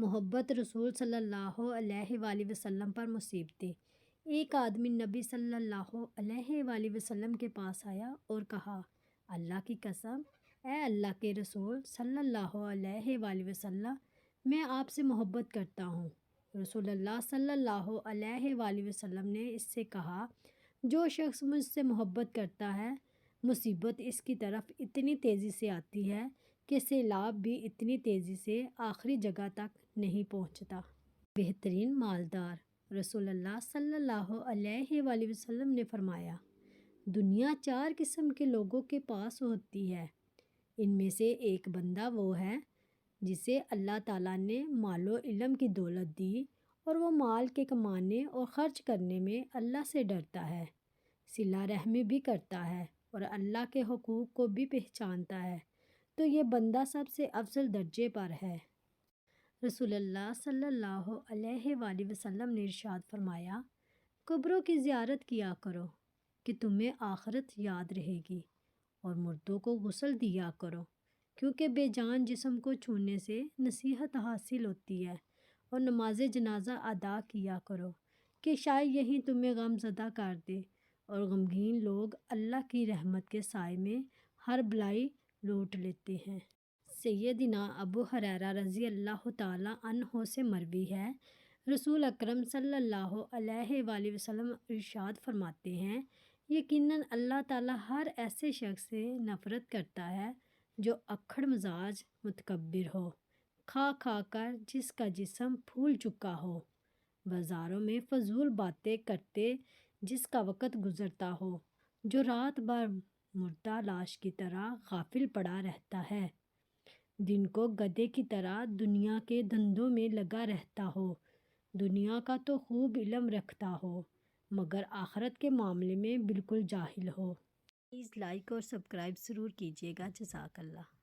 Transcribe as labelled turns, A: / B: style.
A: محبت رسول صلی اللہ علیہ وآلہ وسلم پر مصیبتیں۔ ایک آدمی نبی صلی اللہ علیہ وآلہ وسلم کے پاس آیا اور کہا، اللہ کی قسم، اے اللہ کے رسول صلی اللہ علیہ وآلہ وسلم، میں آپ سے محبت کرتا ہوں۔ رسول اللہ صلی اللہ علیہ وآلہ وسلم نے اس سے کہا، جو شخص مجھ سے محبت کرتا ہے، مصیبت اس کی طرف اتنی تیزی سے آتی ہے کہ سیلاب بھی اتنی تیزی سے آخری جگہ تک نہیں پہنچتا۔ بہترین مالدار۔ رسول اللہ صلی اللہ علیہ وآلہ وسلم نے فرمایا، دنیا 4 قسم کے لوگوں کے پاس ہوتی ہے۔ ان میں سے ایک بندہ وہ ہے جسے اللہ تعالیٰ نے مال و علم کی دولت دی اور وہ مال کے کمانے اور خرچ کرنے میں اللہ سے ڈرتا ہے، صلہ رحمی بھی کرتا ہے اور اللہ کے حقوق کو بھی پہچانتا ہے، تو یہ بندہ سب سے افضل درجے پر ہے۔ رسول اللہ صلی اللہ علیہ وآلہ وسلم نے ارشاد فرمایا، قبروں کی زیارت کیا کرو کہ تمہیں آخرت یاد رہے گی، اور مردوں کو غسل دیا کرو کیونکہ بے جان جسم کو چھونے سے نصیحت حاصل ہوتی ہے، اور نماز جنازہ ادا کیا کرو کہ شاید یہی تمہیں غم زدہ کر دے، اور غمگین لوگ اللہ کی رحمت کے سائے میں ہر بلائی لوٹ لیتے ہیں۔ سیدنا ابو ہریرہ رضی اللہ تعالیٰ عنہ سے مروی ہے، رسول اکرم صلی اللہ علیہ وآلہ وسلم ارشاد فرماتے ہیں، یقیناً اللہ تعالیٰ ہر ایسے شخص سے نفرت کرتا ہے جو اکھڑ مزاج متکبر ہو، کھا کھا کر جس کا جسم پھول چکا ہو، بازاروں میں فضول باتیں کرتے جس کا وقت گزرتا ہو، جو رات بھر مردہ لاش کی طرح غافل پڑا رہتا ہے، دن کو گدھے کی طرح دنیا کے دھندوں میں لگا رہتا ہو، دنیا کا تو خوب علم رکھتا ہو مگر آخرت کے معاملے میں بالکل جاہل ہو۔ پلیز لائک اور سبسکرائب ضرور کیجیے گا۔ جزاک اللہ۔